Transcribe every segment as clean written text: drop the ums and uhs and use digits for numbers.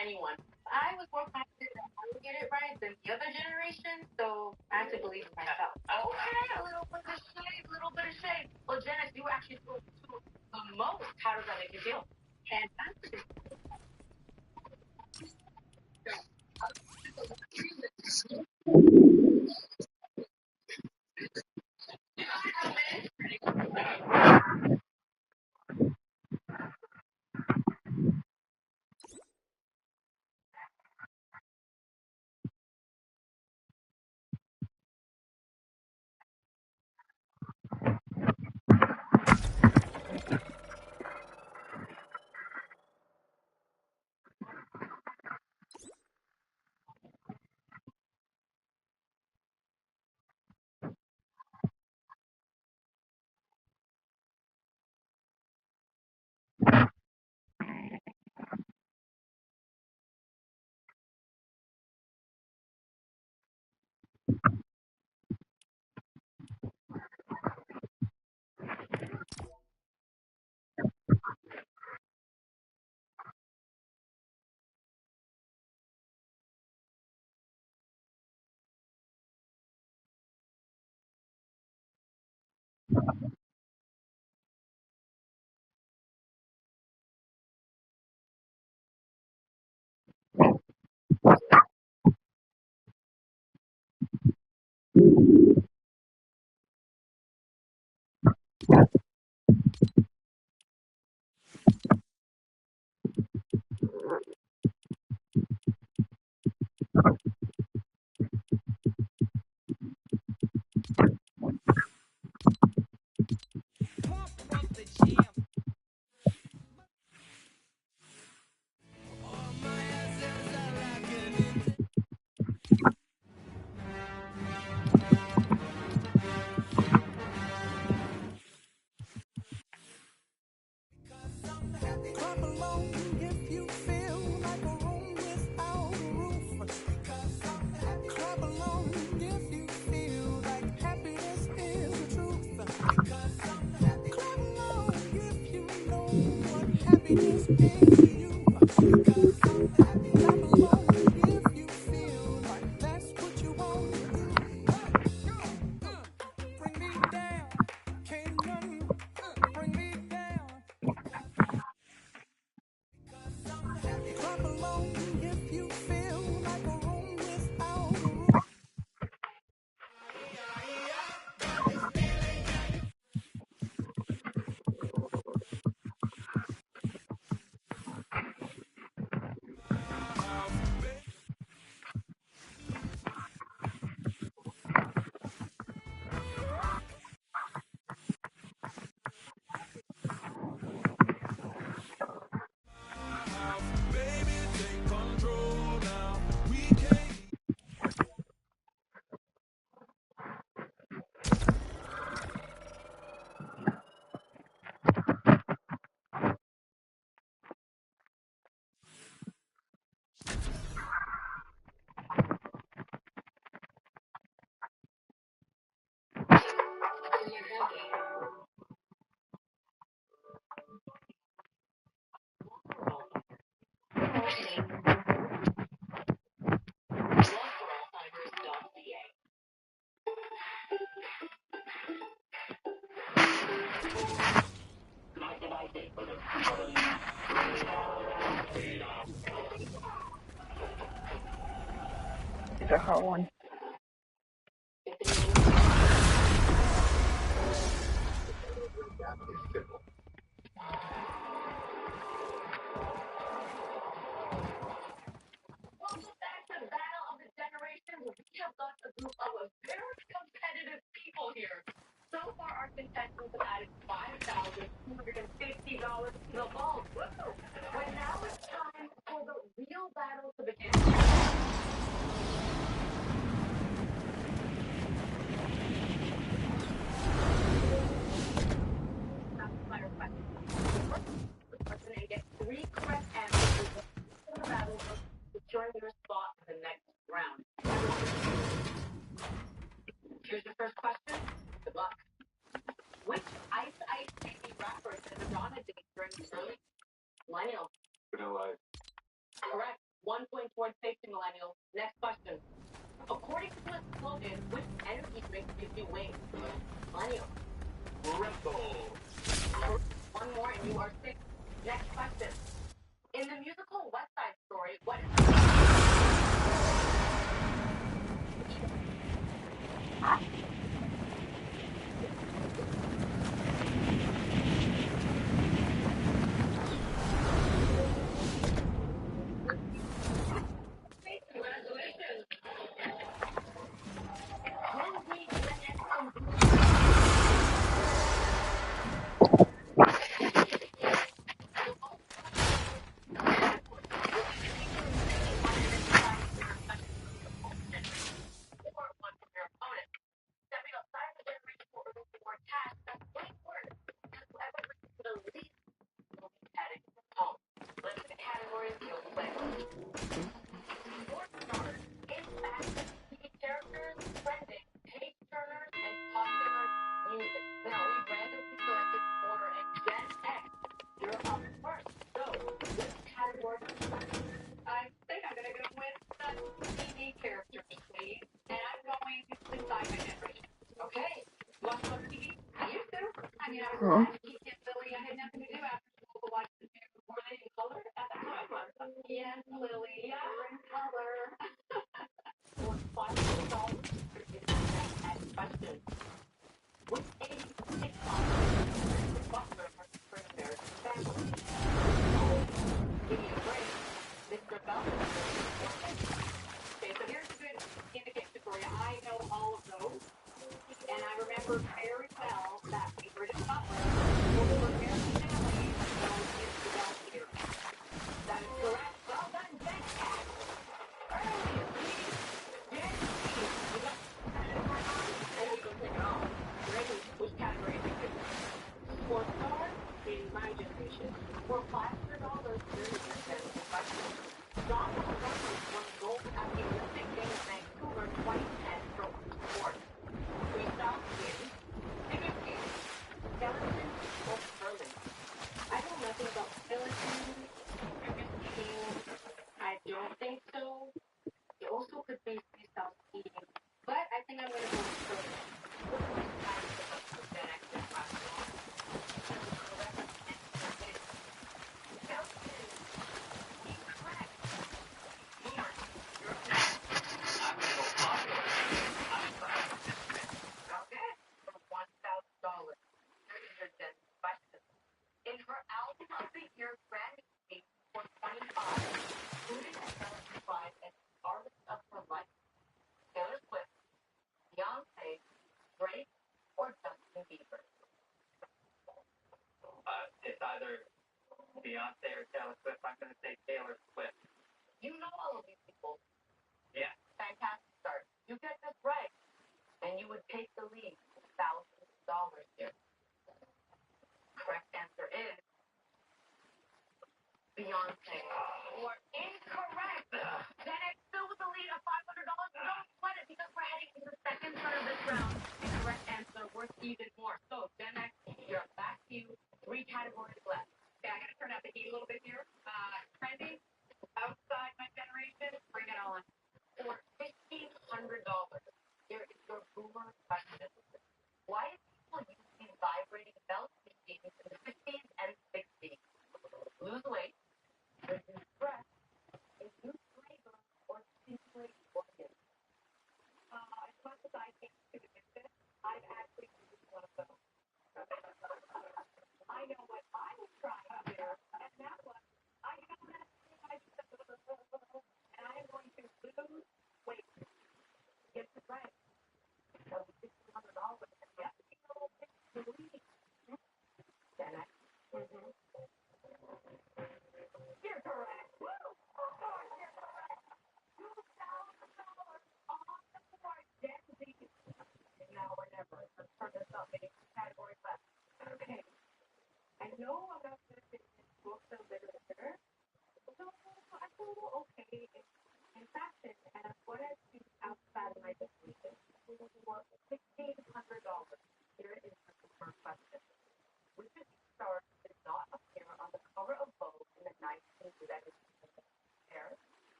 anyone. I was more confident that I would get it right than the other generation, so I had to believe in myself. Okay, a little bit of shade, a little bit of shade. Well, Janice, you were actually supposed to do the most. How does that make you feel? And Clap along if you feel like a room without a roof. Clap along if you feel like happiness is the truth. Clap along if you know what happiness is to you. Clap along if you feel like that's what you want to do. Bring me down, can't none bring me down. Clap along if you feel like a room without a roof. It's a hard one. welcome back to the Battle of the Generations. We have got a group of very competitive people here. So far, our contestants have added $5,250 to the vault. Woo! But now it's time for the real battle to begin. Rapid fire question. First person and get three correct answers in the battle of securing your spot in the next round. Here's your first question. Good luck. Which Ice Baby rapper did Madonna date during the early millennials? Vanilla Ice. Correct. 1 point towards safety, millennials. Next question. According to the slogan, which energy drink gives you wings? Millennials. Red Bull. One more and you are safe. Next question. In the musical West Side Story, what is the congratulations? Will we or one from your opponent? Stepping outside the generation for a more task, that's great work. Because whoever reaches the least will be heading home. Let's the categories you'll play. Sports stars, in fact, TV characters, trending, page turners, and popular music. Now we randomly selected order and Gen X. You're up first. So, which category? I think I'm gonna go with the TV characters, please. And I'm going inside my generation. Okay. You watch a lot of TV? I used to. I mean, I was a latchkey kid, Lily. I had nothing to do after school but watch the news. Were they in color at that time? Yes, Lily. Yeah, we're in color. For $500 is the next question. Which 80s sitcom is Butler from American Family? Give me a break. Mr. Bell. Okay, so here's a good indication for you. I know all of those, and I remember very well that Bridget Butler was for American Family was Mr. Bell here. That is correct. Well done, Jen X. Early, please. Jen C. You got category on, and you can take it off. Ready? Which category is it? Sports stars in my generation. For $500, here is your general question. Donald Runnels won gold at the Olympic Games Vancouver 2010 for sport. Freestyle skiing, figure skating, skeleton, or curling. I know nothing about skeleton, figure skating. I don't think so. It also could be freestyle skiing, but I think I'm gonna go with curling. What was the time for Gen X this last one? The correct answer is skeleton. Incorrect. Boomer, you're up next. I'm gonna go popular. I'm a participant. Okay. For $1,000. Here is your Gen question. In her album of the year Grammy speech for 25, who did Adele describe as the artist of her life? Taylor Swift, Beyonce, Drake, or Justin Bieber? It's either Beyonce or Taylor Swift. I'm going to say Taylor Swift. You know all of these people. Yeah. Fantastic start. You get this right, and you would take the lead with $1,000 here. Correct answer is Beyonce. Or incorrect. Gen X still with the lead of $500. Don't sweat it because we're heading into the second turn of this round. The correct answer worth even more. So, Gen X, you're back to you. 3 categories left. Okay, I gotta turn up the heat a little bit here. Trending, outside my generation, bring it on. For $1,500, here is your boomer question. Why did people use these vibrating belt machines in the 50s and 60s? Lose weight, reduce stress, induce labor, or stimulate organs. As much as I hate to admit this, I've actually used one of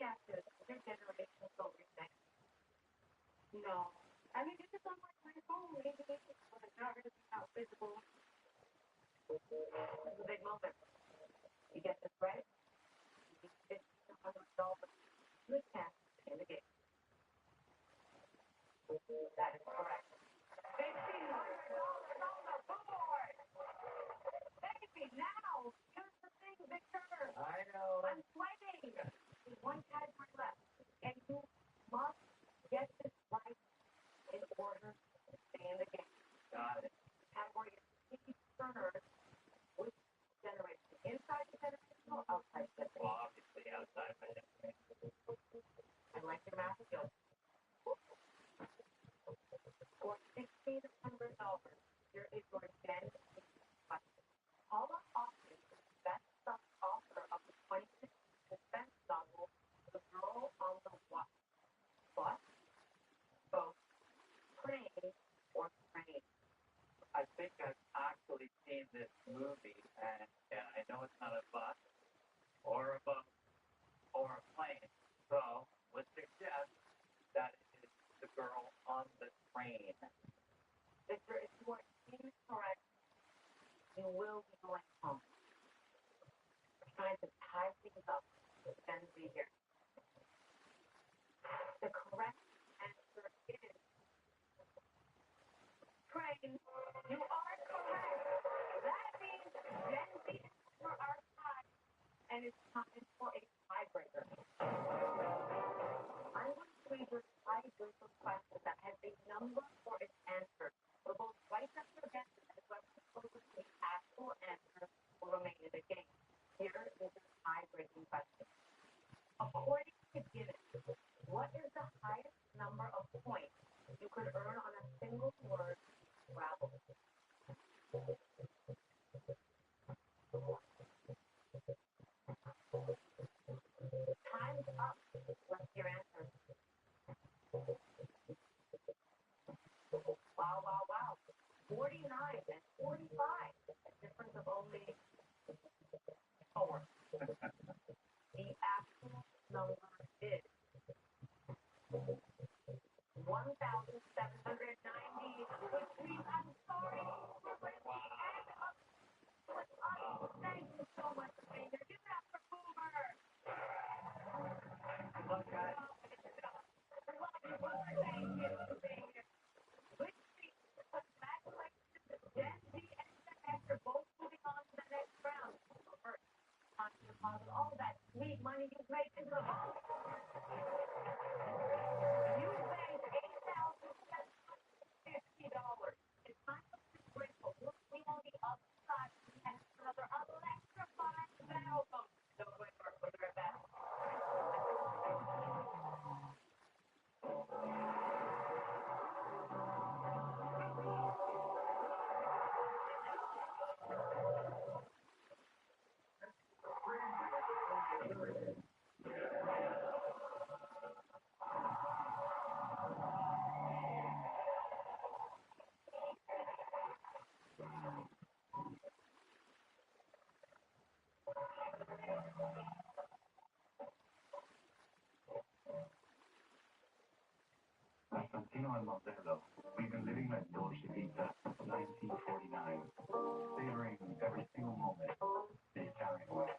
have to, their generation is so recent. No. I mean, this is on my phone, maybe, but it's not really out visible. It's a big moment. You get this right, you need $1,500 good cash in the game. That is correct. $1,500 on the board! Baby, now, here's the thing, Victor. I know. I'm sweating. There's one category left, and you must get this right in order to stay in the game. Got it. Category is speed turners. Which generation? Inside the generation or outside the generation? Obviously outside my generation. I like your math skills. For $1,600, here is your Gen Z question. Paula Hawkins is the best-selling author of the 2016 suspense novel, The Girl on the Bus, boat, plane, or train. I think I've actually seen this movie, and I know it's not a bus or a boat or a plane. So let's suggest that it is The Girl on the Train. Victor, if you are incorrect, you will be going home. We're trying to tie things up with Gen Z here. The correct answer is train. You are correct. That means Gen Z is for our side, and it's time for a tiebreaker. I'm going to read your tiebreaker question that has a number for its answer. So both right answer guesses as well as closest to the actual answer will remain in the game. Here is your tie-breaking question. According to Guinness, what is the highest number of points you could earn on a single word Scrabble? Time's up. What's your answer? Wow, wow, wow. 49 and 45. A difference of only 4. The actual number is 1,790, which means I'm sorry, we're going to the end of with us. Thank you so much for being here. Give it up for Boomer. Look, guys. Love you, Boomer. Thank you for being here. Which means congratulations to Gen Z and Gen X are both moving on to the next round. So first, time to deposit all that sweet money you've made into the vault. You banked $8,750. It's time to be grateful. We'll see on the other side when we have another electrifying battle. Don't wait for it. We'll be right back. Constantino and Mondello, we've been living like Dolce Vita since 1949, savoring every single moment the Italian way,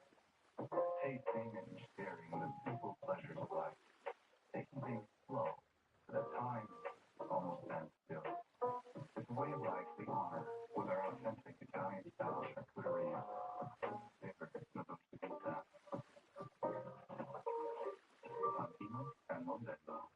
tasting and sharing the simple pleasures of life, taking things slow so that time almost stands still. It's a way of life we honor with our authentic Italian-style charcuterie, savored the Dolce Vita. Constantino and Mondello.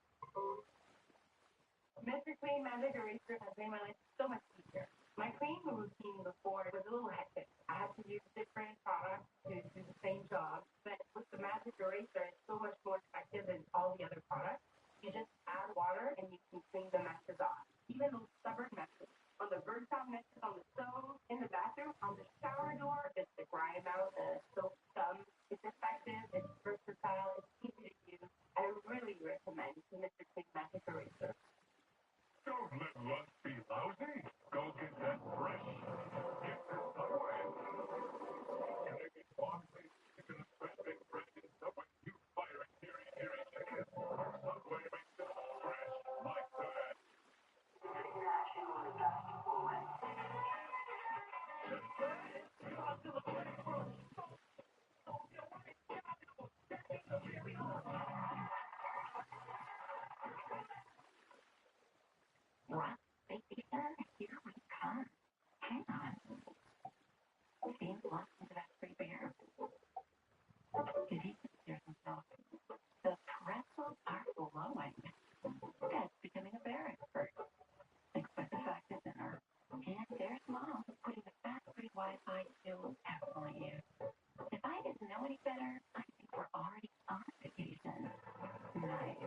Mr. Clean Magic Eraser has made my life so much easier. My cleaning routine before was a little hectic. I had to use different products to do the same job, but with the Magic Eraser, it's so much more effective than all the other products. You just add water and you can clean the messes off, even those stubborn messes. On the versatile messes on the stove, in the bathroom, on the shower door, just to grime out the soap scum. It's effective, it's versatile, it's easy to use. I really recommend Mr. Clean Magic Eraser. Don't let lunch be lousy. Go get that fresh. Get this Subway. Connecting Boston, chicken, fresh baked bread, and Subway new fire exterior Wi-Fi too, everyone is. If I didn't know any better, I think we're already on vacation. Nice.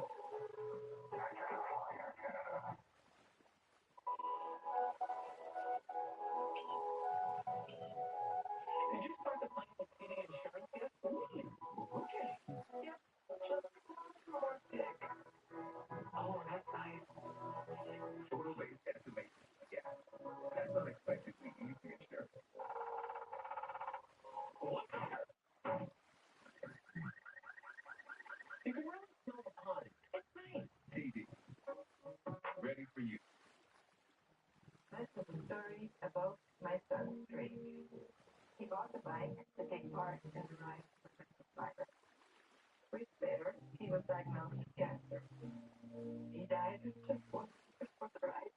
Did you start the final cleaning insurance yet? Okay. Yep. Just more thick. Oh, that's nice. Totally estimation. Yeah. That's unexpectedly easy to share. What color? You can really smell the pond. It's nice. TD. Ready for you. This is a story about my son's dream. He bought a bike to take part in the ride for Christmas Library. Weeks later, he was diagnosed with cancer. He died just one week before the ride.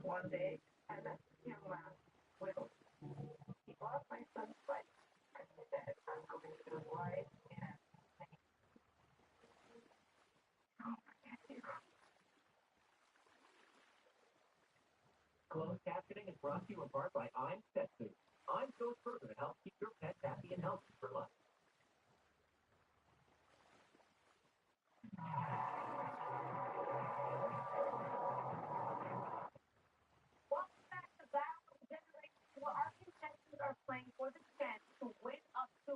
One day, I met this young man, Will. He bought my son's bike and he said, I'm going to ride in it. Closed captioning is brought to you in part by I'm Pet Food. I'm JesuFor to help keep your pets happy and healthy for life. Welcome back to Battle of the Generations, where our contestants are playing for the chance to win up to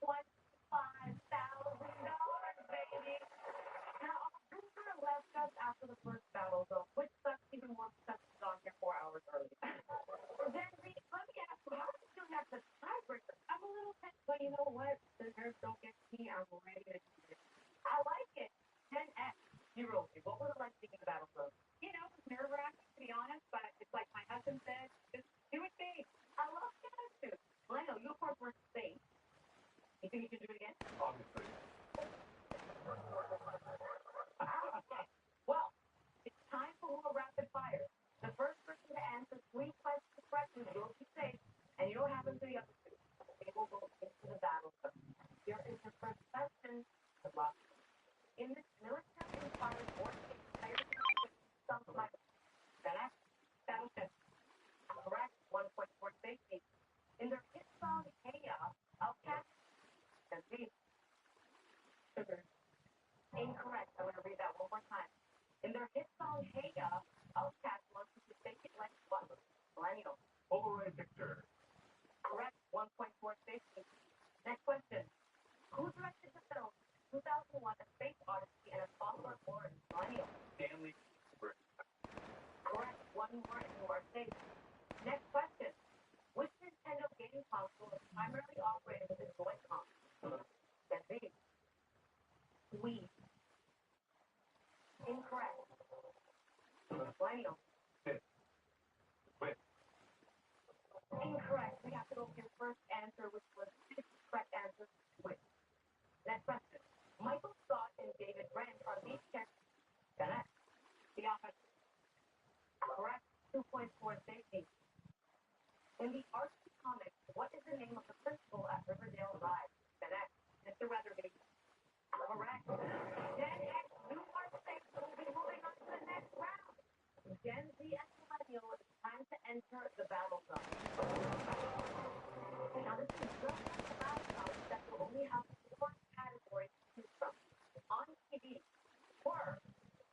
$25,000, baby. Now, our producer left us after the first battle, though, which sucks even more because he's on here 4 hours early. Then, let me ask you, how did you have the tiebreaker? I'm a little tense, but you know what? The nerves don't get me. I'm ready to do this. I like it. 10X. You rolled me. What was it like being in the battle zone? You know, it was nerve-wracking, to be honest, but it's like my husband said, just do it big. I love the attitude. Well, I know you, of course, were safe. You think you can do it again? Obviously. Okay. Well, it's time for a little rapid fire. The first person to answer 3 questions will be safe, and you don't have them to the other 2. They will go into the battle zone. Here is your first question. Good luck. In this military-inspired war game, players something like that. Battleship. Correct. 1 point for safety. In their hit song, Hey Ya, Outcast. Sugar. Incorrect. I'm going to read that one more time. In their hit song, Hey Ya, Outcast wants you to take it like what? Millennial. Polaroid picture. Correct. 1 point for safety. Next question. Who directed the film 2001: A Space Odyssey and A Star Born? Millennial. Stanley Kubrick. Correct. One more and you are safe. Next question. Which Nintendo game console is primarily operated with a Joy-Con? Gen Z. Wii. Incorrect. Millennial. Wait. Incorrect. We have to go with your first answer, which was the correct answer. Wait. Next question. Michael Scott and David Brent are lead characters. Correct. The Office. Correct. 2 points for safety. In the Archie comics, what is the name of the principal at Riverdale Drive? Correct. Mr. Weatherby. Correct. Gen X, you are safe. We'll be moving on to the next round. Gen Z and Millennial, it's time to enter the battle zone. Now, this is just a battle zone that will only have 4 categories to choose from. On TV, horror,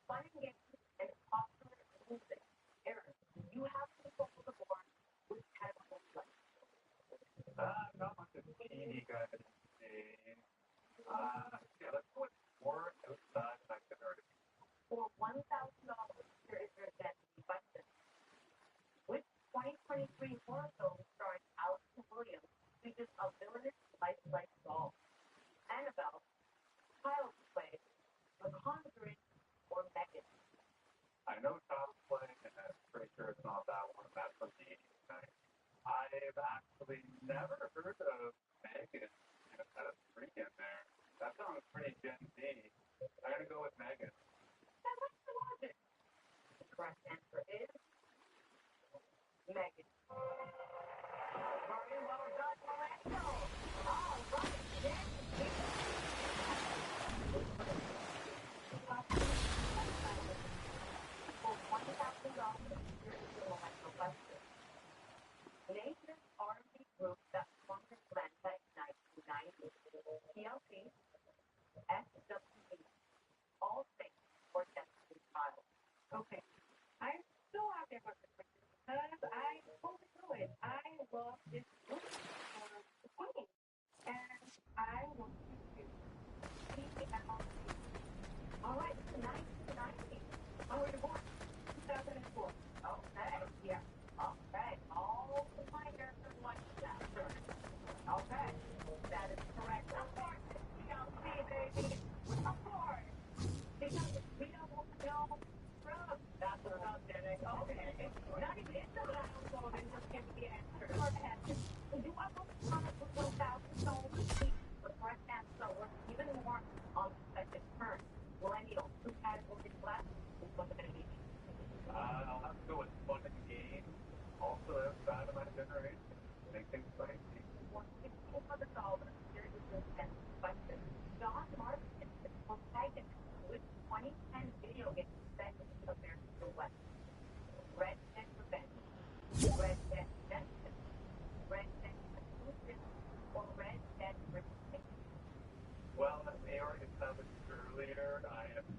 fun and games, and popular music. Aaron, you have control of the board. Which category would you like? Not much of TV, guys. Yeah, let's go with horror outside and I can heard it. For $1,000, here is your Gen Z question. Which 2023 horror film starring Allison Williams features a villainous lifelike doll? Annabelle, Child's Play, The Conjuring, or Megan? I know Child's Play, and I'm pretty sure it's not that one. That's from the 80s. I've actually never heard of Megan. And it's got a 3 in there. That sounds pretty Gen Z. I'm going to go with Megan. That was the logic. The correct answer is Megan. Very well done, Millennial. All right, Gen Z. For $1,000, here is your Millennial question. Name this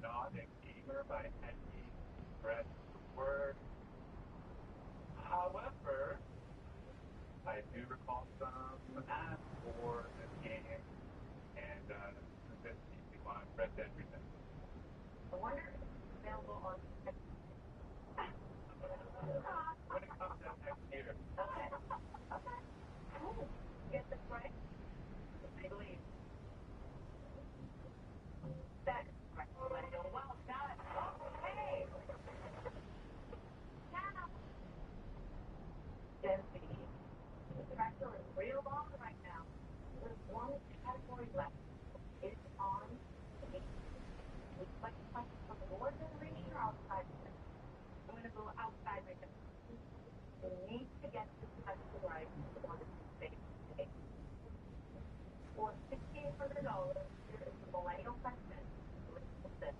Not a gamer by any stretch of the word. However, I do recall some ads for this game, and specifically on Red Dead Redemption. I wonder if it's available on. When it comes out next year. Okay. Cool. Get this right? I believe. That is correct. Millennial. Well done. Okay. Now, Gen Z. The tractor is real long right now. There's one category left. It's on the would you like to question from your generation or outside? I'm going to go outside right now. You need to get this question right for the same day. For $6,800, here is the millennial question. Listen to this.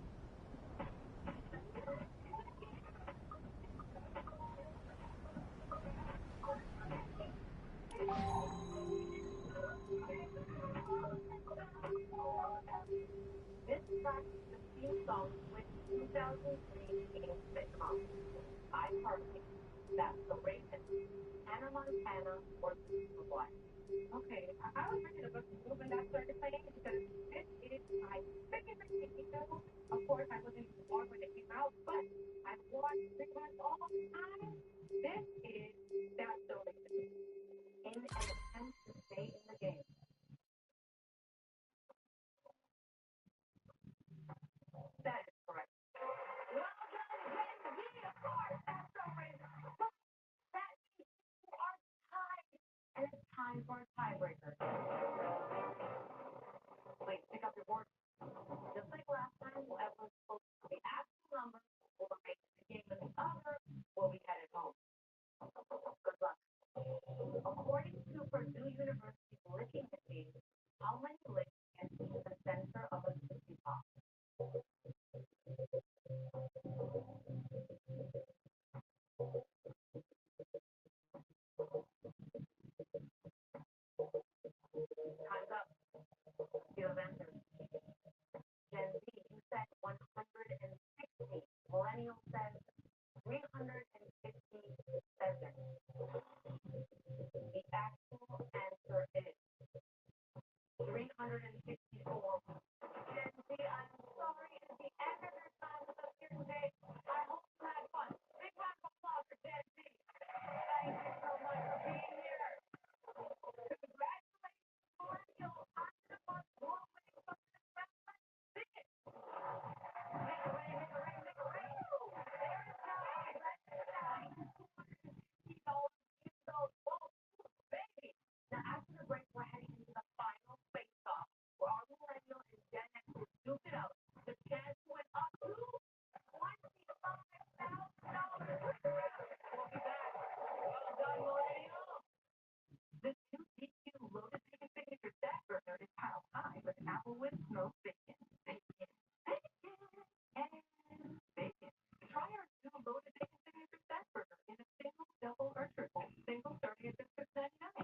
This track is the theme song with 2003 game sitcom. I Heartbeat, That's the Raven, Hannah Montana, or the Superboy. Okay, I was reading a book when that started playing because this is my favorite TV show. Of course, I wasn't even born when it came out, but I've watched pretty much all the time. This is That's the Raven. In an attempt to stay in the game. That is correct. Well done, Gen Z, of course, that's the Raven. That means you are tied, and it's time for a tiebreaker. Wait, pick up your board. Just like last time, whoever was supposed to be asking numbers will remain in the game, and the other will be headed home. Good luck. According to Purdue University's licking machine, how many licks can reach the center of a Tootsie Pop? Time's up. Field answers. Gen Z, you said 160. Millennial says 357. The actual answer is 364. Gen Z, I'm sorry, it is the end of your time with us here today. I hope you had fun. Big round of applause for Gen Z. Thank you so much for being here. Congratulations, Millennial. I'm the one more winning from this wrestling. Sing it. Make a ring, make a ring, make a ring. There it goes. Let's go. Baby. Now, after the break, we're heading into the final face-off, where our millennial and Gen X will duke it out. The chance to win up to $25,000. We'll be back. Well done, millennial. The new DQ Loaded Chicken Signature Stack Burger is piled high with apple with smoked bacon. Bacon, bacon, and bacon. Try our new Loaded Chicken Signature Stack Burger in a single, double, or triple. Single starting at just $6.99.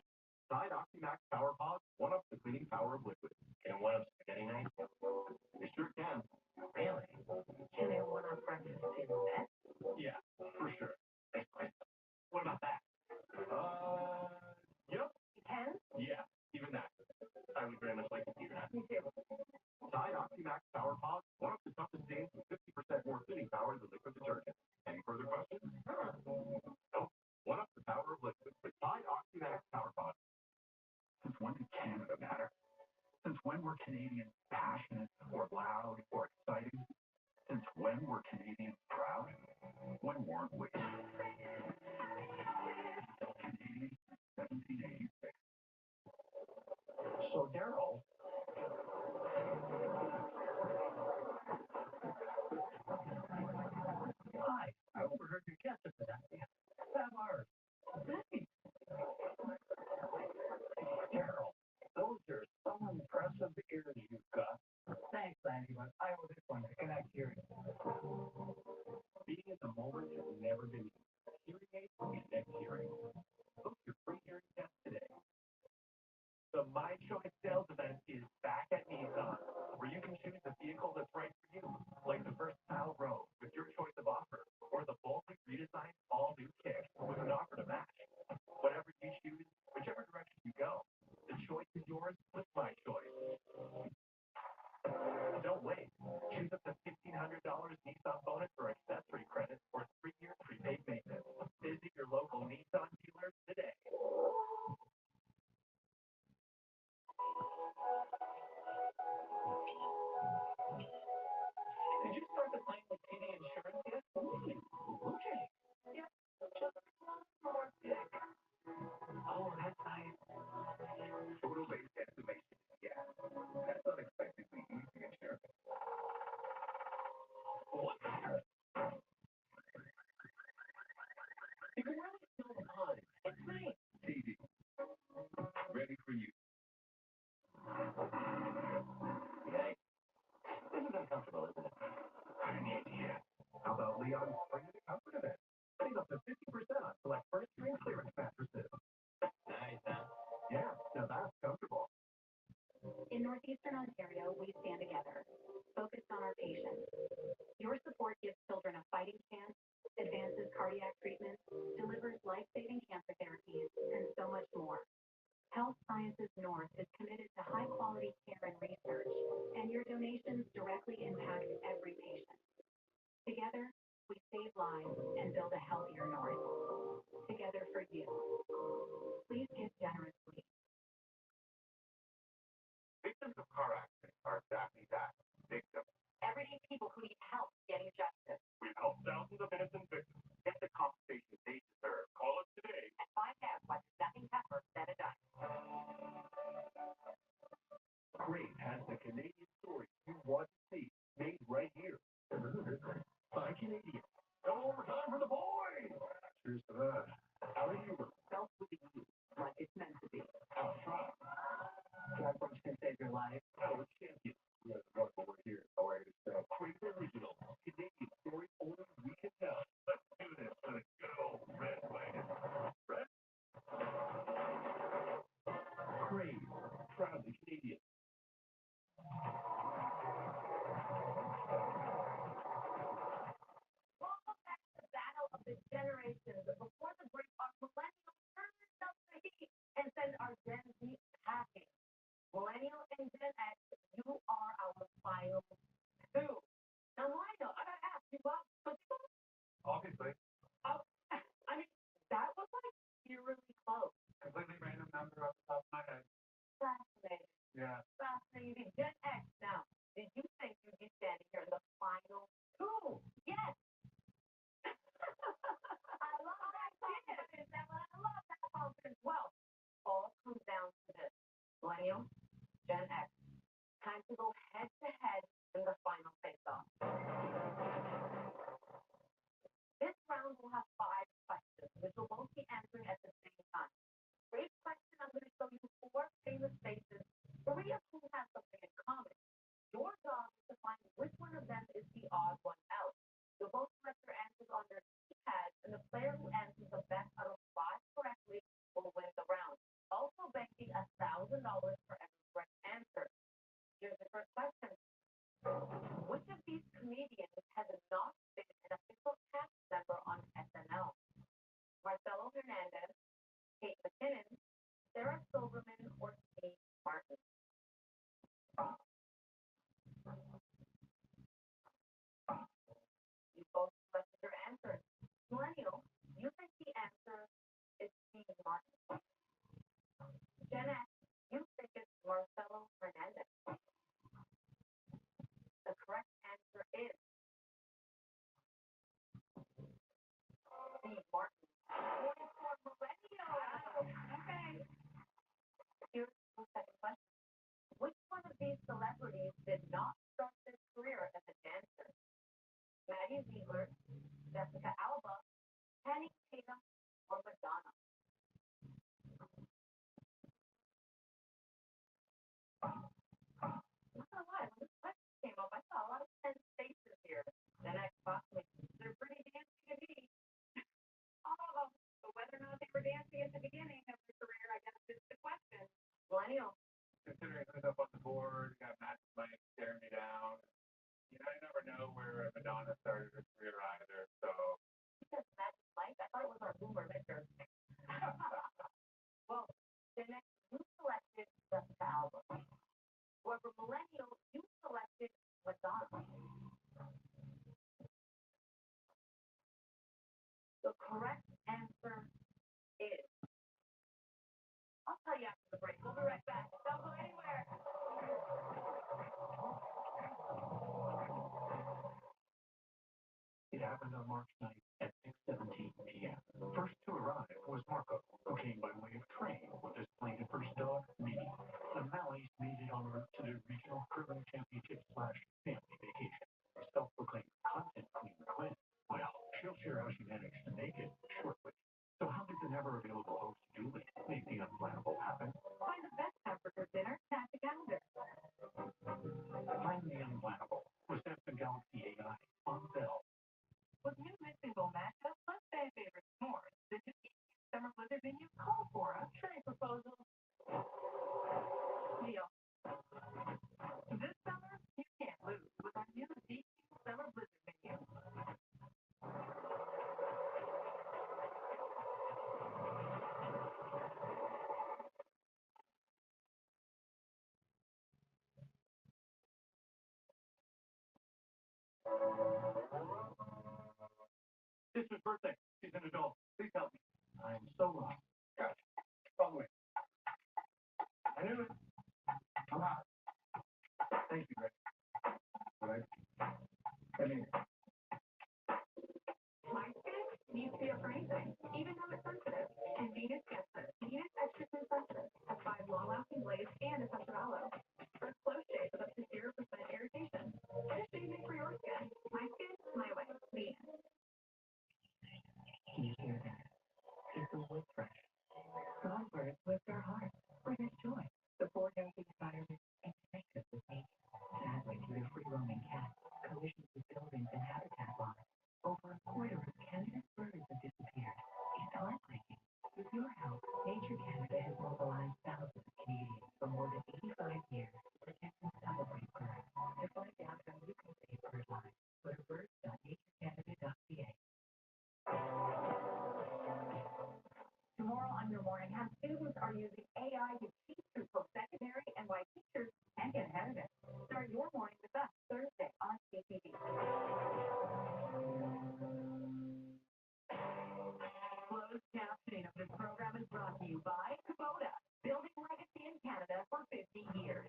Side OxyMax Power Pods one-up the cleaning power of liquid. Can one-up spaghetti night? They sure can. Really? Can they one-up breakfast in bed? Yeah, for sure. What about that? Yep. You can? Yeah, even that. I would very much like to hear that. Me too. Tide OxyMax Power Pods, one of the toughest stains with 50% more cleaning power than liquid detergent. Any further questions? No. One up the power of liquid with Tide OxyMax Power Pods. Since when did Canada matter? Since when were Canadians passionate or loud or exciting? Since when were Canadians proud? When weren't we? Canadians since 1786. So, Daryl. Hi, I overheard your guest at that. Sam ours. Thanks. Daryl, those are some impressive ears you've got. Thanks, Andy, but I owe this one to connect hearing. Being in the moment has never been easy. Hearing aids connect hearing. Book your free hearing test today. The My Choice sales event is back at Nissan, where you can choose the vehicle that's right for you, like the In Northeastern Ontario, we stand together, focused on our patients. Your support gives children a fighting chance, advances cardiac treatments, delivers life-saving cancer therapies, and so much more. Health Sciences North is committed to high-quality care and research, and your donations directly impact every patient. Together, we save lives and build a healthier North. Together for you. Please give generously. Everyday people who need help getting justice. We've helped thousands of innocent victims. Get the compensation they deserve. Call us today and find out why there's nothing tougher than a dime. Crave has the Canadian story you want to see, made right here. By Canadian. No overtime for the boys. Cheers to that. How do you work? Felt with you, like it's meant to be. Outside. Our approach can save your life. Oh, it's champion. Yes, what we're here. All right, it's Crave Original. Canadian story only we can tell. Let's do this for the good old red wagon. Red? Crave. Proudly Canadian. Welcome back to the battle of the generations. Before the break, our millennials turned up the heat and send our Gen Z packing. Millennial and Gen X, you are our final two. Now, Millennial, I gotta ask you, Bob, obviously. Oh, I mean, that was like eerily close. Completely random number off the top of my head. Fascinating. Yeah. Fascinating. Gen X, now, did you think you'd be standing here in the final two? Yes. I love that confidence. I love that confidence. Well, all comes down to this. Millennial, Gen X, time to go head to head in the final face-off. This round will have 5 questions, which will both be answered at the same time. For each question, I'm going to show you 4 famous faces, 3 of whom have something in common. Your job is to find which one of them is the odd one out. You'll both select your answers on your keypad, and the player who answers the best out of 5 correctly will win the round. Also banking $1,000 for every correct answer. Here's the first question. Which of these comedians has not been an official cast member on SNL? Marcelo Hernandez, Kate McKinnon, Sarah Silverman, or Steve Martin? You both selected your answers. Millennial, you think the answer is Steve Martin. Gen X, you think it's Marcelo Hernandez. The correct answer is Steve Martin. Point for Millennial. Okay. Here's the second question. Which one of these celebrities did not start their career as a dancer? Maddie Ziegler, Jessica Alba, Channing Tatum, or Madonna? I'm not gonna lie, when this question came up, I saw a lot of tense faces here. Then I thought, like, they're pretty dancing to me. Oh, but whether or not they were dancing at the beginning of their career, I guess is the question. Millennial. Considering who's up on the board, you got Matt Mike staring me down. You know, I never know where Madonna started her career either, so. Because Magic Mike, I thought it was our boomer Victor. Well, the next you selected Jessica Alba. However, Millennial, you selected McDonald's. The correct answer is. I'll tell you after the break. We'll be right back. Don't go anywhere. It happened on March 9th at 6:17 p.m. First to arrive was Marco, who came by way of train with his plane and first dog, Mimi. The Malleys made it en route to the regional curling championship / family vacation. Self-proclaimed content queen Quinn, well, she'll share how she managed to make it shortly. So how did the never-available host Julie make the unplannable happen? Find the best time for dinner. Tap the calendar. Find the unplannable with Samsung Galaxy AI on sale. With new mid-single matchup, plus fan favorites more. The new summer blizzard menu call for a trade proposal. Deal. This summer, you can't lose with our new DQ summer blizzard menu. It's his birthday. He's an adult. Please help me. I'm so lost. Gosh, follow it. I knew it. Come on. Thank you, Rick. Right? I mean, My skin needs to be up for anything, even though it's sensitive. And Venus gets it. Venus Extra Sensitive has 5 long-lasting blades and a touch of aloe. For a close shave with up to 0% irritation. Get a shaving for your skin. My skin, my way. Venus. can you hear that? It's a wood fresh. Songbirds with their hearts. Bring us joy. The 4 healthy environments and connect us with nature. Sadly, due to free-roaming cats, collisions with buildings and habitat loss, over a quarter of Canada's birds have disappeared. It's heartbreaking. With your help, Nature Canada has mobilized thousands of Canadians for more than 85 years to protect and celebrate birds. To find out how you can save bird lives, go to birds.naturecanada.ca. Tomorrow on Your Morning, how students are using AI to teach through post-secondary and why teachers can't get ahead of it. Start your morning with us Thursday on CTV. Closed captioning of this program is brought to you by Kubota, building legacy in Canada for 50 years.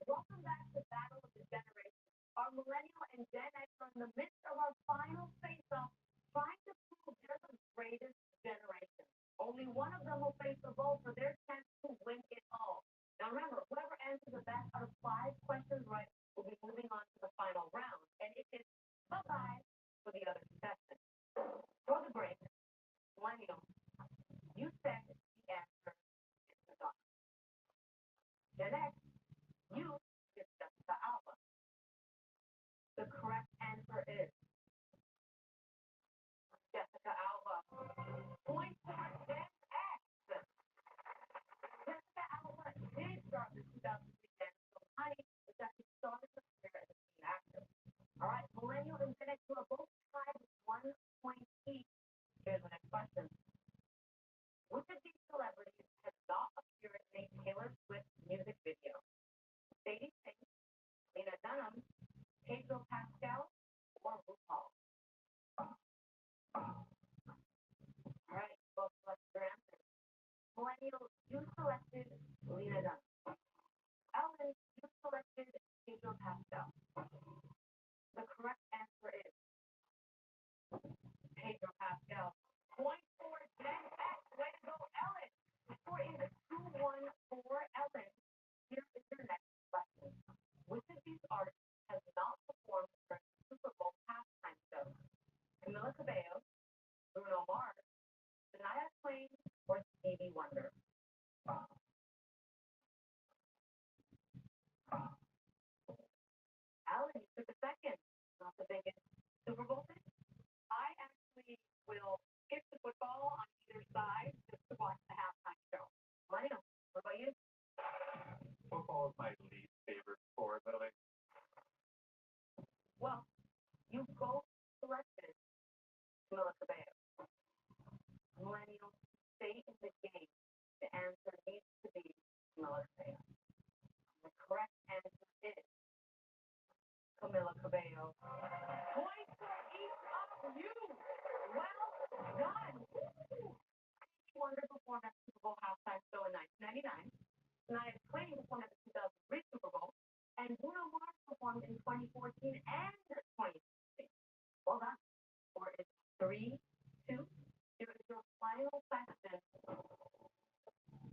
Welcome back to Battle of the Generation. Our millennial and Gen X are in the midst of our final face-off, trying to prove they're the greatest generation. Only one of them will face the vote for their chance to win it all. Now remember, whoever answers the best out of 5 questions right will be moving on to the final round, and it is bye-bye for the other contestants. For the break, millennial, you said the answer is Madonna. Gen X, you is Jessica Alba. The correct answer is Jessica Alba. Point for Gen X. Jessica Alba did start the 2003 dance film Honey, which actually started her career as a teen actress. All right, millennial and Gen X are both tied with 1 point each. Here's the next question. Which of these celebrities has not appeared in a Taylor Swift music video? Sadie Sink, Lena Dunham, Pedro Pascal, or RuPaul? All right, both select your answers. Millennial, you selected Lena Dunham. Ellen, you selected Pedro Pascal. The correct answer is Pedro Pascal. Point for Gen X. Way to go, Ellen. Score is a 2-1 for Ellen. Here is your next question. Which of these artists has not performed during the Super Bowl halftime show? Camila Cabello, Bruno Mars, Shania Twain, or Stevie Wonder? Alan, you took a second. Not the biggest Super Bowl thing. I actually will skip the football on either side just to watch the halftime show. Millennial, what about you? Football is my least favorite sport, but like, Well, you both selected Camila Cabello. Millennial, Points for each of you. Well done. Wonder performed at the Super Bowl halftime show in 1999. Shania Twain performed at the 2003 Super Bowl. And Bruno Mars performed in 2014 and 2016. Well done. Or it's 3-2. Here is your final question.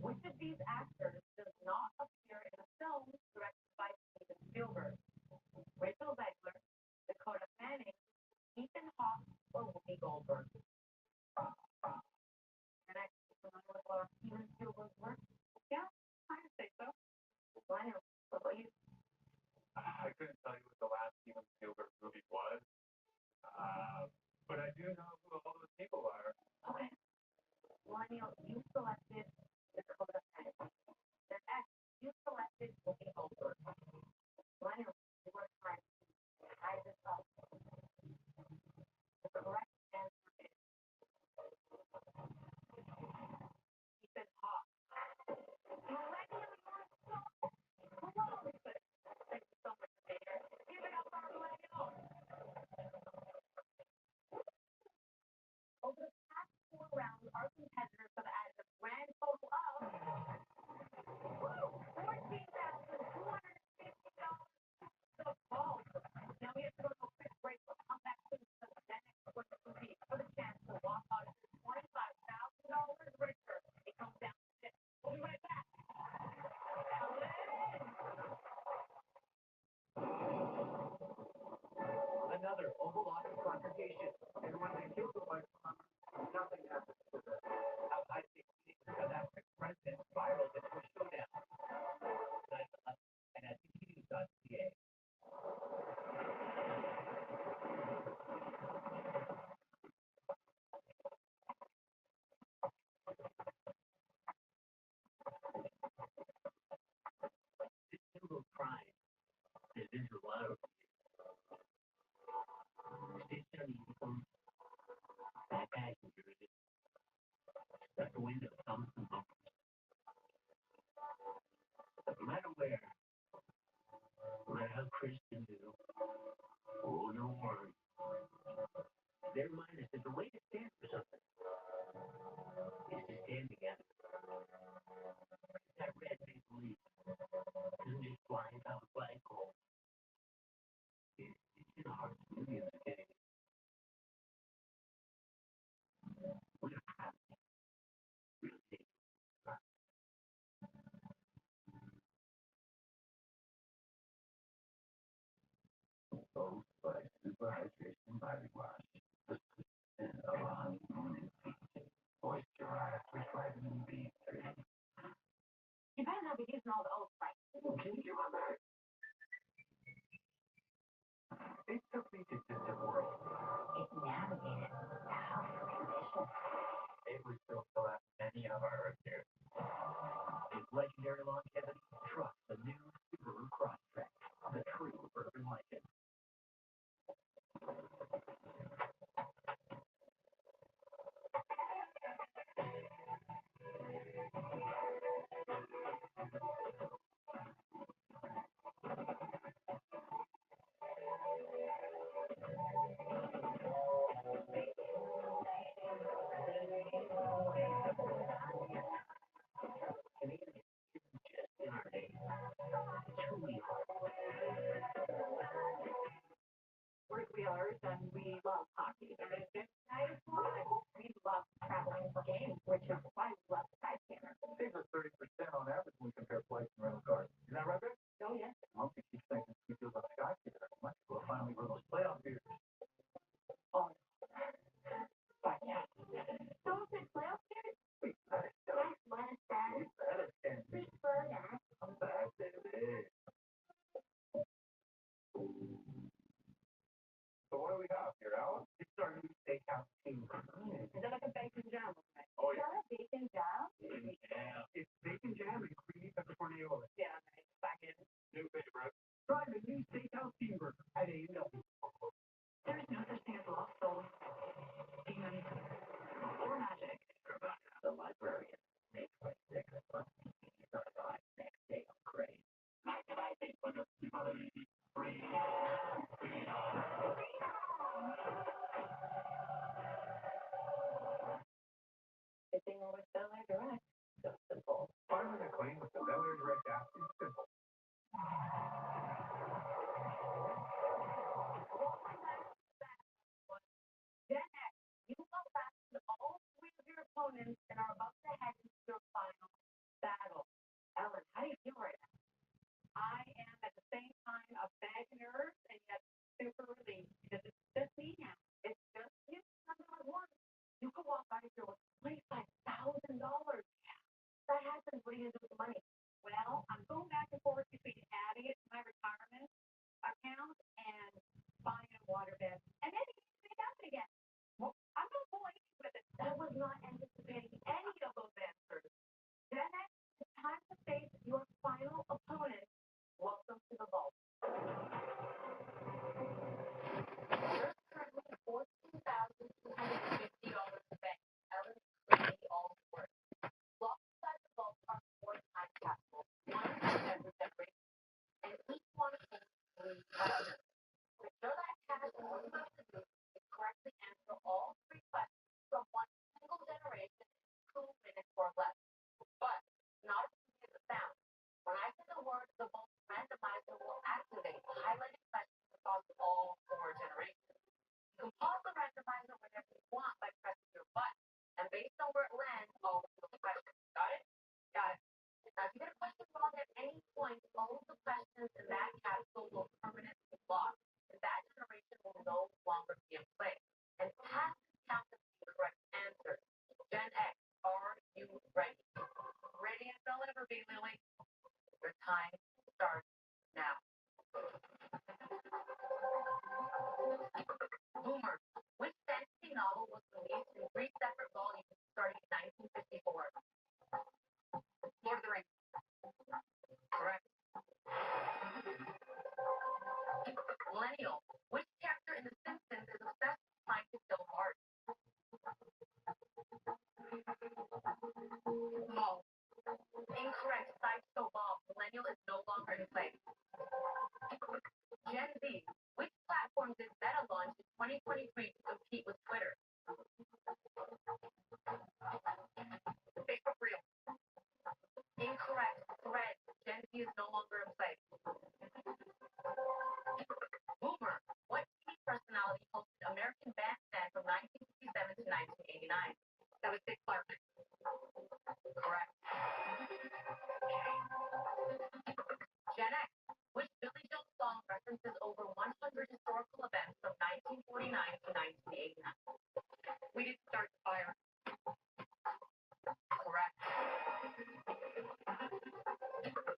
Which of these actors does not appear in a film directed by Steven Spielberg? Rachel Zegler, Dakota Fanning, Ethan Hawke, or Whoopi Goldberg? And I familiar with Steven Spielberg's work? Yeah, I would say so. Well, I know. What about you? I couldn't tell you what the last Steven Spielberg movie was, but I do know who all those people are. Okay. Well, Neil, you selected Dakota Fanning. And X, you selected Whoopi Goldberg. Well, Neil, you worked hard. I just thought the correct answer is Ethan Hawke. Millennial, you're so close. Thank you so much, Peter. Give it up for our millennial. Over the past 4 rounds, our competitors have added a grand total of $14,250 to the vault. Now we have to go to a quick break. We'll come back to the next question for the chance to walk out of $25,000 richer. It comes down to this. We'll be right back. Another Oval Office confrontation. And when they killed the White House, nothing happened to the South South African president spiraled into a showdown. 9/11 and at news.ca. This symbol of pride is visual out. Stitched on the uniform, that passenger is it. Stuck the window, thumbs and bumpers. No matter where, no matter how Christian do, oh, don't worry. They remind us that the way to stand for something is to stand together. That red maple leaf isn't just flying down a flagpole. It's in the hearts of millions of Canadians. We're proud of it. Really take it. Both by super hydration body wash. And a honeymoon and feet. Moisturized with vitamin B3. You better not be using all the old spice. Can you give my back? It took me to JesuFor. It navigated tough conditions. It was built to last many of our repairs. Its legendary longevity, trust the new Subaru Crosstrek, the true urban legend. Canadians isn't just in our name. It's who we are. We're wheelers and we love hockey. That is why we love traveling for games, which is why we love Skyscanner. Saves us 30% on average when we compare flights and rental cars. Isn't that right, Rick? Oh, yes. Once we keep thinking we feel about Skyscanner, might as well finally run those playoff beers. Oh, but yeah. So is it playoff series? We better do it. Let us that. We better stand it. Prefer that. I'm back, baby. So what do we have here, Alan? It's our new steakhouse team. Is it like a bacon jam? Oh, Is yeah. that a bacon jam? Yeah. It's bacon jam and creamy pepperoni aioli. Yeah, nice. Back in. New favorite. Try the new steakhouse team burger at A&W. There's no such thing as lost souls, demons, or magic. The librarian. May 26th. Must be certified next day on Crave. My device is 1 of 3. happens? What are you going to do with the money? Well, I'm going back and forth between adding it to my retirement account and buying a waterbed. And then it's going to happen again. Well, I'm not going with it. I was not anticipating any of those answers. Then it's time to face your final opponent. Welcome to the vault. There's currently $14,250 in bank. Ellen is clearly all for it. Locked inside the vault are 4 time capsules, one for every generation, and each one holds 3 questions. To show that cash, all you have to do is correctly answer all 3 questions from one single generation in 2 minutes or less. But not as easy as it sounds. When I say the word, the vault randomizer will activate, highlighting questions across all 4 generations. You can pause the randomizer whenever you want by pressing your button, and based on where it lands, all of those questions. Got it? Got it. Now, if you get a question wrong at any point, all of the questions in that capsule will permanently lock, and that generation will no longer be in play. And past count as the correct answer. Gen X, are you ready? Ready as they'll ever be, Lily. Your time starts now. Boomer, which fantasy novel was released in 3 separate volumes starting in 1954? Lord of the Rings. Correct. Millennial, which character in The Simpsons is obsessed with trying to kill Bart? Mo. Incorrect. Sideshow Bob. Millennial is no longer in play. Gen Z, which platform did Meta launch in 2023 to compete with Twitter? Facebook Reels. Incorrect. Thread. Gen Z is no longer in play. Boomer, what TV personality hosted American Bandstand from 1967 to 1989? That was Dick Clark. Correct. Gen X, which Billy Joel song references over 100 historical events from 1949 to 1989? We didn't start the fire. Correct.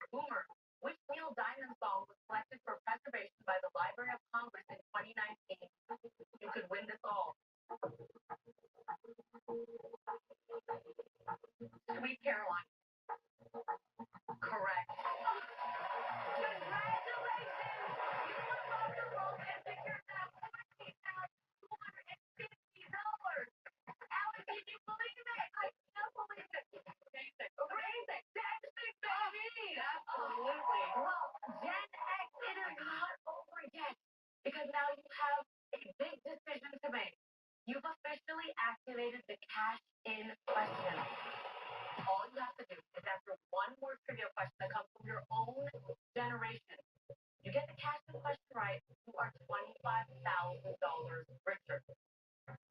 Boomer, which Neil Diamond song was selected for preservation by the Library of Congress in 2019? You could win this all. Sweet Caroline. Correct. Congratulations! You won off the roll and pick yourself $14,250. Alan, can you believe it? I can't believe it. Amazing. Amazing. That's big, baby. Absolutely. Well, Gen X, it is not over yet. Because now you have a big decision to make. You've officially activated the cash-in question. All you have to do is answer one more trivia question that comes from your own generation. You get the cash-in question right, you are $25,000 richer.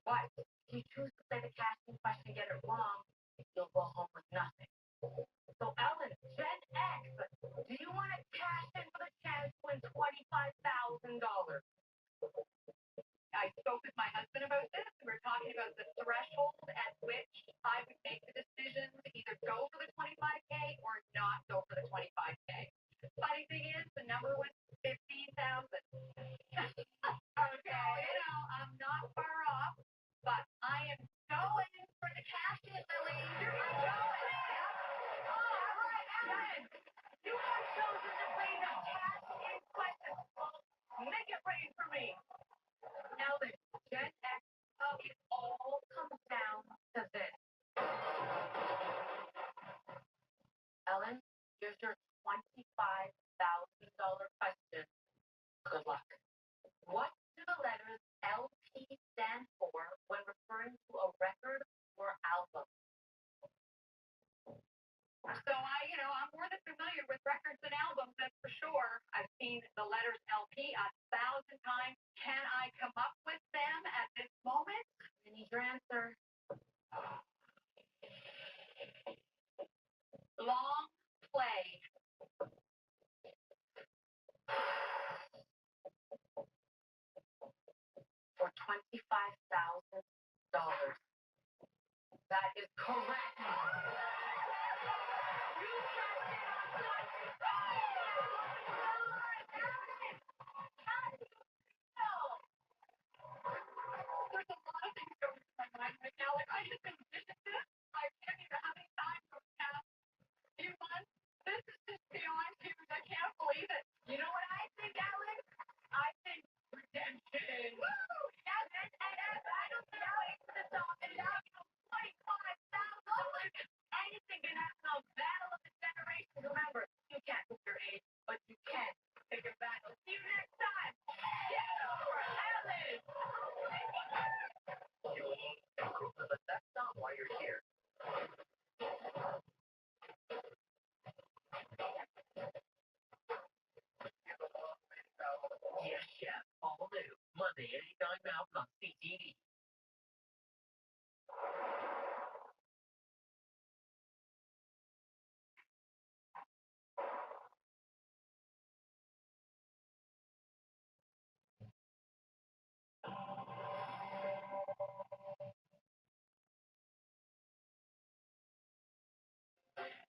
But if you choose to play the cash-in question and get it wrong, you'll go home with nothing. So, Ellen, Gen X, do you want to cash in for the chance to win $25,000? I spoke with my husband about this. We were talking about the threshold at which I would make the decision to either go for the 25K or not go for the 25K. Funny thing is, the number was 15,000. Okay, I'm not far off, but I am going for the cash in, Lily. You're not going. All right, Ellen, you have chosen to play the cash in question. Make it rain for me. Now then, Gen X, it all comes down to this. Ellen, here's your $25,000 question. Good luck. What do the letters LP stand for when referring to a record or album? So I'm more than familiar with records and albums, that's for sure. I've seen the letters LP 1,000 times. Can I come up with them at this moment? I need your answer. Long play. For $25,000. That is correct. can have a battle of the generations. Remember, you can't pick your age, but you can pick your battle. See you next time. For Alice. But that's not why you're here. Yes, Chef. All new. Monday at 8, 9 Mountain on CTV.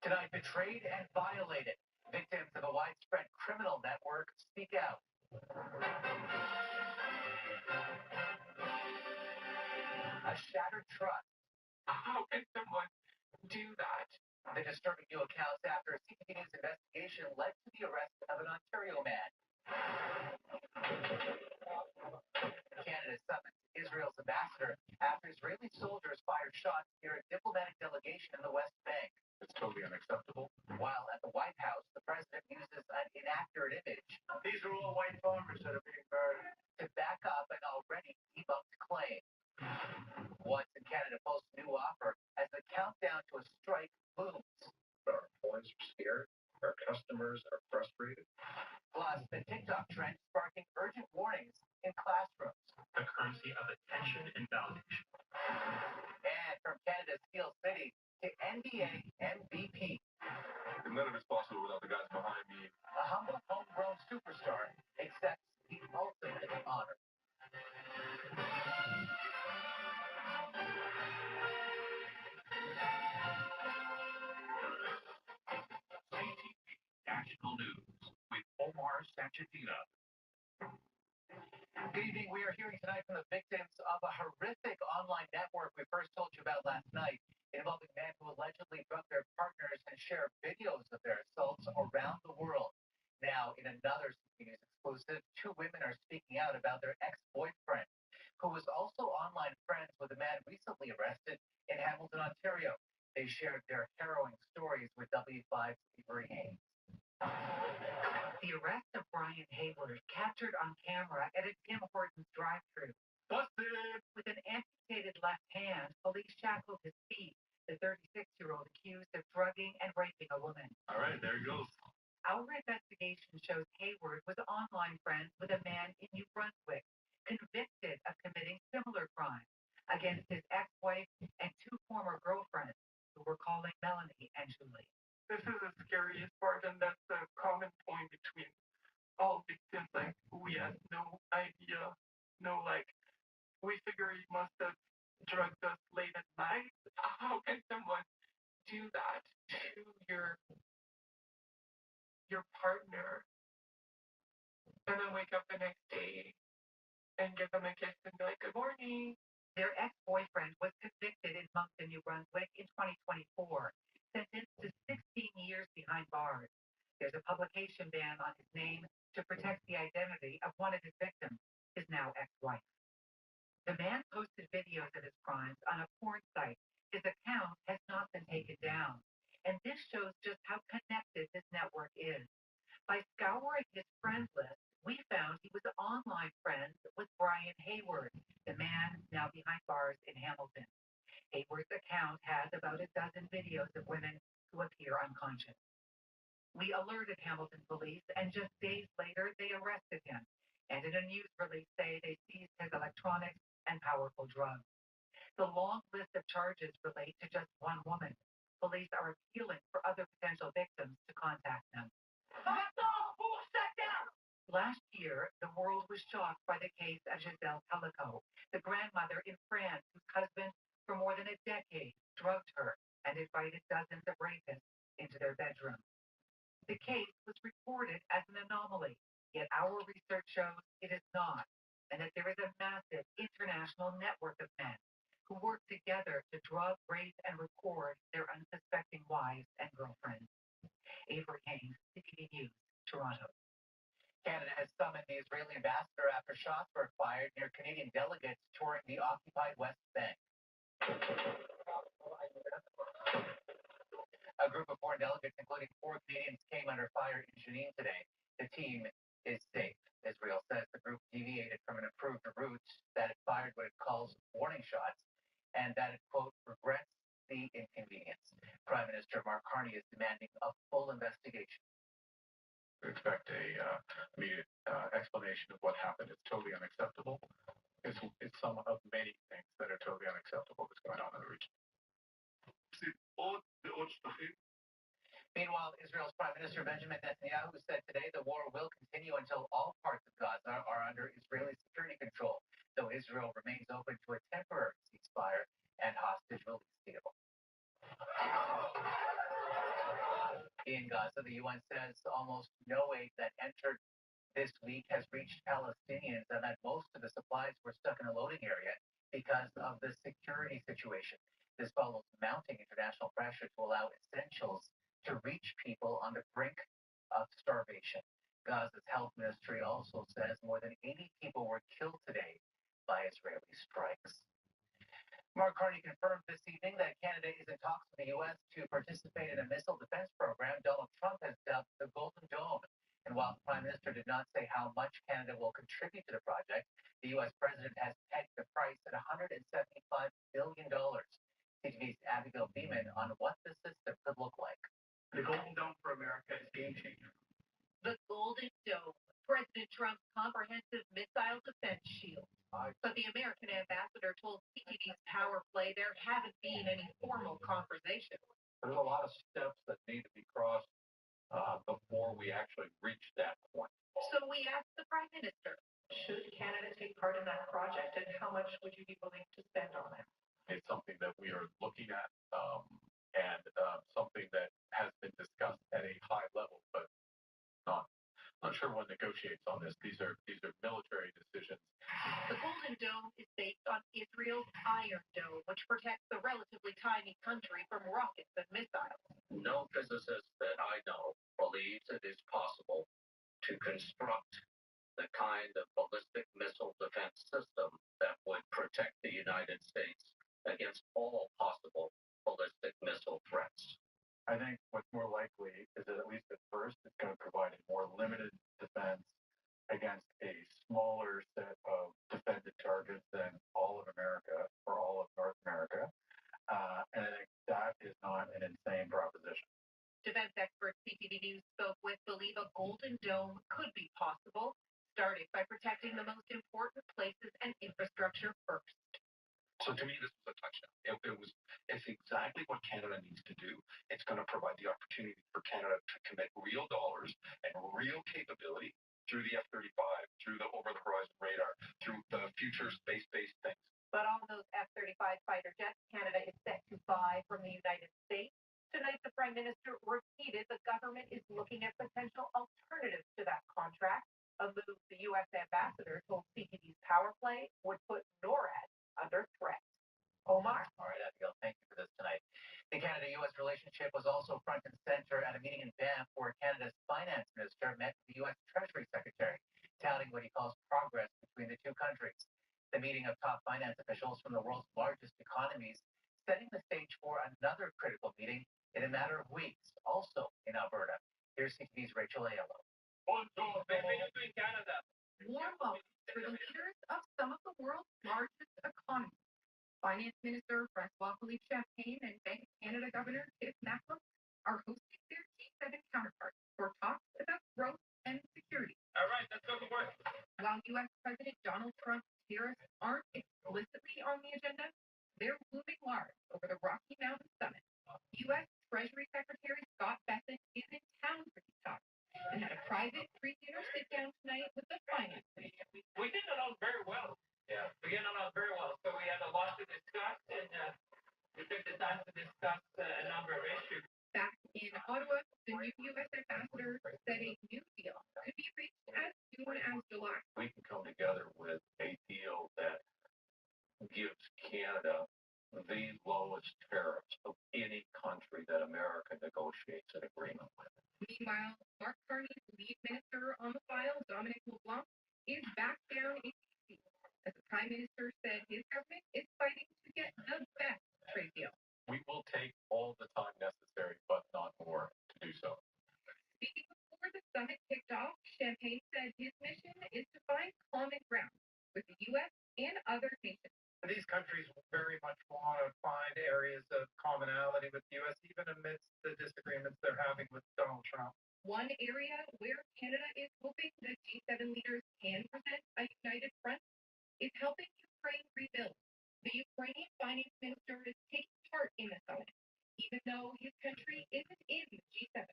Tonight, betrayed and violated. Victims of a widespread criminal network speak out. A shattered trust. How can someone do that? The disturbing new accounts after a CTV News investigation led to the arrest of an Ontario man. Canada summoned Israel's ambassador after Israeli soldiers fired shots near a diplomatic delegation in the West Bank. It's totally unacceptable. While at the White House, the president uses an inaccurate image. These are all white farmers that are being murdered. To back up an already debunked claim. Once in Canada posts new offer as the countdown to a strike looms. Our employees are scared. Our customers are frustrated. Plus, the TikTok trend sparking urgent warnings in classrooms. The currency of attention and validation. And from Canada's Steel City to NBA MVP. None of it's possible without the guys behind me. A humble homegrown superstar accepts the ultimate honor. CTV National News with Omar Sachedina. Good evening. We are hearing tonight from the victims of a horrific online network we first told you about last night, involving men who allegedly drug their partners and share videos of their assaults around the world. Now, in another CTV News exclusive, 2 women are speaking out about their ex-boyfriend, who was also online friends with a man recently arrested in Hamilton, Ontario. They shared their harrowing stories with W5's Avery Haynes. The arrest of Brian Hayward captured on camera at a Tim Hortons drive-thru. Busted! With an amputated left hand, police shackled his feet. The 36-year-old accused of drugging and raping a woman. All right, there it goes. Our investigation shows Hayward was online friends with a man in New Brunswick, convicted of committing similar crimes against his ex-wife and 2 former girlfriends, who were calling Melanie and Julie. This is the scariest part, and that's the common point between all victims. Like, we had no idea, we figure he must have drugged us late at night. How can someone do that to your partner and then wake up the next day and give them a kiss and be like, good morning? Their ex-boyfriend was convicted in Moncton, New Brunswick in 2024, sentenced to 16 years behind bars. There's a publication ban on his name to protect the identity of one of his victims, his now ex-wife. The man posted videos of his crimes on a porn site. His account has not been taken down, and this shows just how connected this network is. By scouring his friends list, we found he was online friends with Brian Hayward, the man now behind bars in Hamilton. Hayward's account has about a dozen videos of women who appear unconscious. We alerted Hamilton police, and just days later, they arrested him, and in a news release say they seized his electronics and powerful drugs. The long list of charges relate to just one woman. Police are appealing for other potential victims to contact them. Last year, the world was shocked by the case of Giselle Pellico, the grandmother in France whose husband, for more than a decade, drugged her and invited dozens of rapists into their bedroom. The case was reported as an anomaly, yet our research shows it is not, and that there is a massive international network of men who work together to drug, rape, and record their unsuspecting wives and girlfriends. Avery Haynes, CTV News, Toronto. Canada has summoned the Israeli ambassador after shots were fired near Canadian delegates touring the occupied West Bank. group of foreign delegates, including 4 Canadians, came under fire in Jenin today. The team is safe. Israel says the group deviated from an approved route, that it fired what it calls warning shots, and that it, quote, regrets the inconvenience. Prime Minister Mark Carney is demanding a full investigation. We expect a immediate explanation of what happened. It's totally unacceptable. It's some of many things that are totally unacceptable that's going on in the region. Meanwhile, Israel's Prime Minister Benjamin Netanyahu said today the war will continue until all parts of Gaza are under Israeli security control, though Israel remains open to a temporary ceasefire and hostage release deal. In Gaza, the UN says almost no aid that entered this week has reached Palestinians, and that most of the supplies were stuck in a loading area because of the security situation. This follows mounting international pressure to allow essentials to reach people on the brink of starvation. Gaza's health ministry also says more than 80 people were killed today by Israeli strikes. Mark Carney confirmed this evening that Canada is in talks with the U.S. to participate in a missile defense program Donald Trump has dubbed the Golden Dome. And while the Prime Minister did not say how much Canada will contribute to the project, the U.S. President has pegged the price at $175 billion. CTV's Abigail Beeman on what the system could look like. The Golden Dome for America is game changer. The Golden Dome, President Trump's comprehensive missile defense shield. But the American ambassador told CTV's Power Play there haven't been any formal conversations. There's a lot of steps that need to be crossed before we actually reach that point. So we asked the Prime Minister, Should Canada take part in that project, and how much would you be willing to spend on it? It's something that we are looking at and something that has been discussed at a high level, but not sure one negotiates on this. These are military decisions. The Golden Dome is based on Israel's Iron Dome, which protects the relatively tiny country from rockets and missiles. No physicist that I know believes it is possible to construct the kind of ballistic missile defense system that would protect the United States against all possible ballistic missile threats. I think what's more likely is that at least at first it's going to provide a more limited defense against a smaller set of defended targets than all of America or all of North America. And I think that is not an insane proposition. Defense experts CTV News spoke with believe a Golden Dome could be possible, starting by protecting the most important places and infrastructure first. So to me, this was a touchdown. It's exactly what Canada needs to do. It's going to provide the opportunity for Canada to commit real dollars and real capability through the F-35, through the over-the-horizon radar, through the future space-based things. But all those F-35 fighter jets Canada is set to buy from the United States. Tonight, the Prime Minister repeated the government is looking at potential alternatives to that contract, a move the U.S. ambassador told CTV's Power Play would put NORAD under threat. Omar? All right, Abigail, thank you for this tonight. The Canada-U.S. relationship was also front and center at a meeting in Banff where Canada's finance minister met with the U.S. Treasury Secretary, touting what he calls progress between the two countries. The meeting of top finance officials from the world's largest economies, setting the stage for another critical meeting in a matter of weeks, also in Alberta. Here's CTV's Rachel Aiello. Warm welcome for the leaders of some of the world's largest economies. Finance Minister François-Philippe Champagne and Bank of Canada Governor Tiff Macklem are hosting their G7 counterparts for talks about growth and security. All right, let's go to work. While U.S. President Donald Trump's tariffs aren't explicitly on the agenda, they're looming large over the Rocky Mountain Summit. U.S. Treasury Secretary Scott Bessent is in town for these talks and had a private pre-dinner sit-down tonight with the finance minister. We did it all very well. Yeah, we did it all very well. So we had a lot to discuss, and we took the time to discuss a number of issues. Back in Ottawa, the new U.S. ambassador said a new deal could be reached as soon as July. We can come together with a deal that gives Canada the lowest tariffs of any country that America negotiates an agreement with. Meanwhile, Mark Carney's lead minister on the file, Dominic LeBlanc, is back down in D.C. as the Prime Minister said his government is fighting to get the best trade deal. We will take all the time necessary, but not said his mission is to find common ground with the U.S. and other nations. These countries very much want to find areas of commonality with the U.S., even amidst the disagreements they're having with Donald Trump. One area where Canada is hoping the G7 leaders can present a united front is helping Ukraine rebuild. The Ukrainian finance minister is taking part in the summit, even though his country isn't in the G7.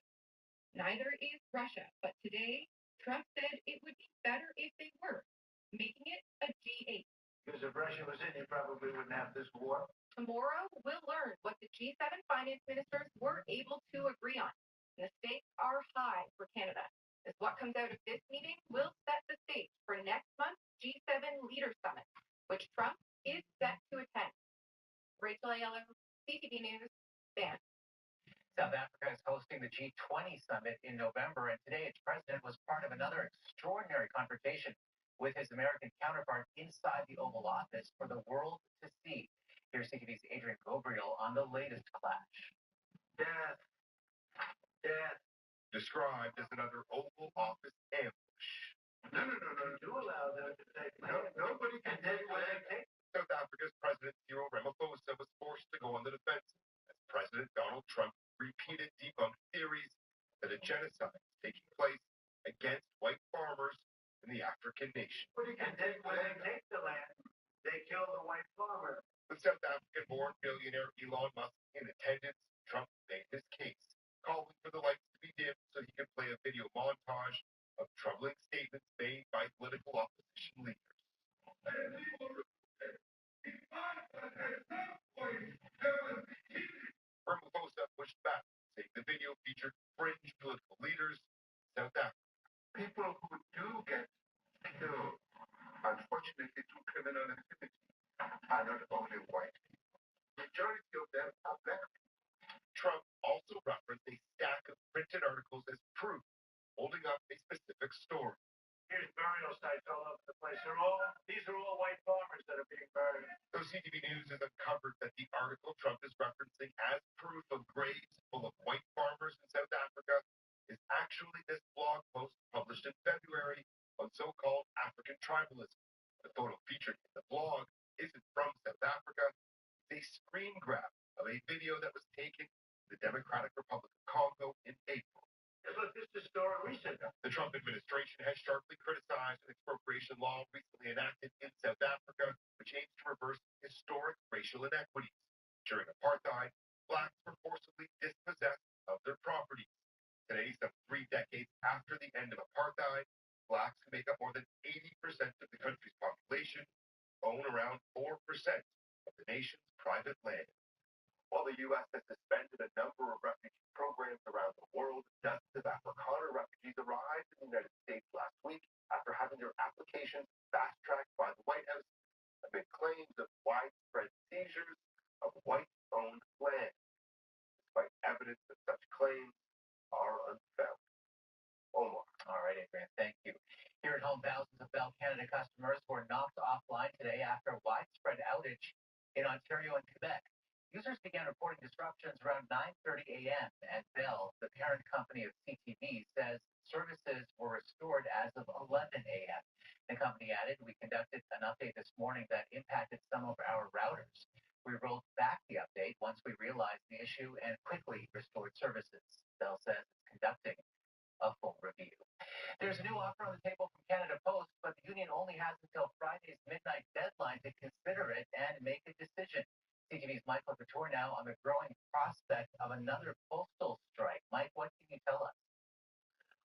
Neither is Russia, but today, Trump said it would be better if they were, making it a G8. Because if Russia was in, you probably wouldn't have this war. Tomorrow, we'll learn what the G7 finance ministers were able to agree on. And the stakes are high for Canada, as what comes out of this meeting will set the stage for next month's G7 Leader Summit, which Trump is set to attend. Rachel Ayala, CTV News, Van. South Africa is hosting the G20 summit in November, and today its president was part of another extraordinary confrontation with his American counterpart inside the Oval Office for the world to see. Here's CTV's Adrian Gabriel on the latest clash. Death. Described as another Oval Office ambush. No. Do allow them to take Nobody can take what they take. South Africa's President Cyril Ramaphosa was forced to go on the defensive as President Donald Trump repeated debunked theories that a genocide is taking place against white farmers in the African nation. Nobody can take where they take the land. They kill the white farmer. With South African-born billionaire Elon Musk in attendance, Trump made his case, calling for the lights to be dimmed so he could play a video montage of troubling statements made by political opposition leaders. Ramaphosa pushed back, saying the video featured fringe political leaders in South Africa. People who do get killed, unfortunately, through criminal activity, are not only white people. Majority of them are black people. Trump also referenced a stack of printed articles as proof, holding up a specific story. Here's burial sites all over the place. These are all white farmers that are being buried. So CTV News has uncovered that the article Trump is referencing as proof of graves full of white farmers in South Africa is actually this blog post published in February on so-called African tribalism. The photo featured in the blog isn't from South Africa. It's a screen grab of a video that was taken in the Democratic Republic of Congo in April. Look, this is a story recent. The Trump administration has sharply criticized an expropriation law recently enacted in South Africa, which aims to reverse historic racial inequities. During apartheid, blacks were forcibly dispossessed of their properties. Today, some 3 decades after the end of apartheid, blacks who make up more than 80% of the country's population own around 4% of the nation's private land. While the U.S. has suspended a number of refugee programs around the world, dozens of Afrikaner refugees arrived in the United States last week after having their applications fast-tracked by the White House amid claims of widespread seizures of white-owned land, despite evidence that such claims are unfounded. Omar. All right, Adrian, thank you. Here at home, thousands of Bell Canada customers were knocked offline today after a widespread outage in Ontario and Quebec. Users began reporting disruptions around 9:30 a.m. and Bell, the parent company of CTV, says services were restored as of 11 a.m. The company added, "We conducted an update this morning that impacted some of our routers. We rolled back the update once we realized the issue and quickly restored services." Bell says it's conducting a full review. There's a new offer on the table from Canada Post, but the union only has until Friday's midnight deadline to consider it and make a decision. CTV's Michael Couture now on the growing prospect of another postal strike. Mike, what can you tell us?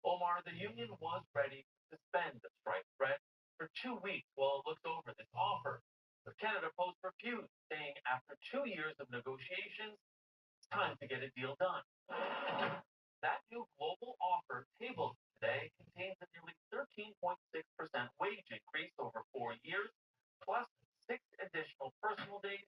Omar, the union was ready to suspend the strike threat for 2 weeks while it looked over this offer. But Canada Post refused, saying after 2 years of negotiations, it's time to get a deal done. That new global offer tabled today contains a nearly 13.6% wage increase over 4 years, plus 6 additional personal days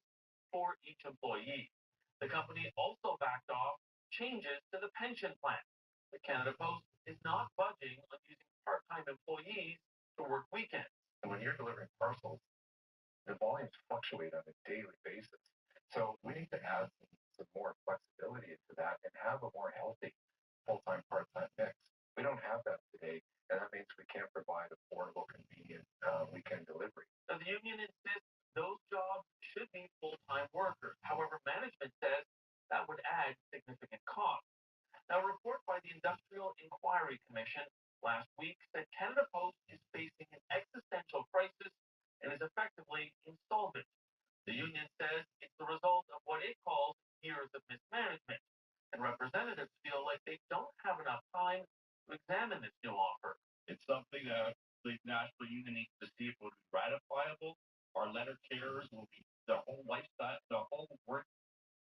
for each employee. The company also backed off changes to the pension plan. The Canada Post is not budging on using part-time employees to work weekends. And when you're delivering parcels, the volumes fluctuate on a daily basis. So we need to add some more flexibility into that and have a more healthy full-time, part-time mix. We don't have that today, and that means we can't provide the Industrial Inquiry Commission last week said Canada Post is facing an existential crisis and is effectively insolvent. The union says it's the result of what it calls years of mismanagement, and representatives feel like they don't have enough time to examine this new offer. It's something that the national union needs to see if it would be ratifiable. Our letter carriers will be, the whole lifestyle, the whole work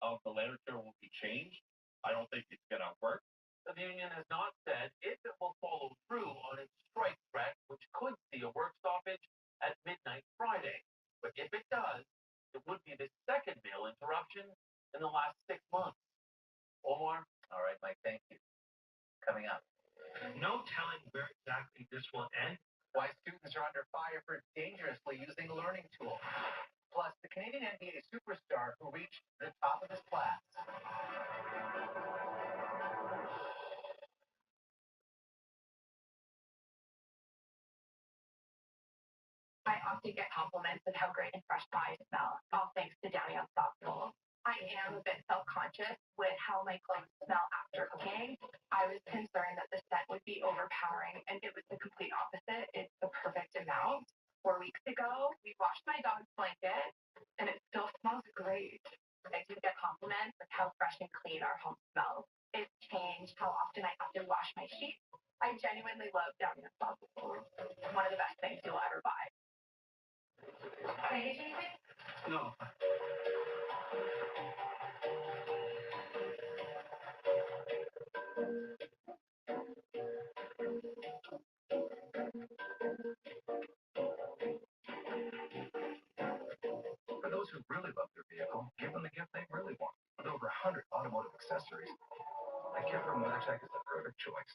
of the letter carrier will be changed. I don't think it's going to work. The union has not said if it will follow through on its strike threat, which could see a work stoppage at midnight Friday. But if it does, it would be the second mail interruption in the last 6 months. Omar? All right, Mike, thank you. Coming up. No telling where exactly this will end. Why students are under fire for dangerously using a learning tool. Plus, the Canadian NBA superstar who reached the top of his class. I often get compliments of how great and fresh my smell, all thanks to Downy Unstoppable. I am a bit self-conscious with how my clothes smell after cooking. I was concerned that the scent would be overpowering, and it was the complete opposite. It's the perfect amount. 4 weeks ago, we washed my dog's blanket, and it still smells great. I do get compliments of how fresh and clean our home smells. It's changed how often I have to wash my sheets. I genuinely love Downy Unstoppable. It's one of the best things you'll ever buy. Can I get you anything? No. For those who really love their vehicle, give them the gift they really want. With over 100 automotive accessories, the gift from WeatherTech is the perfect choice.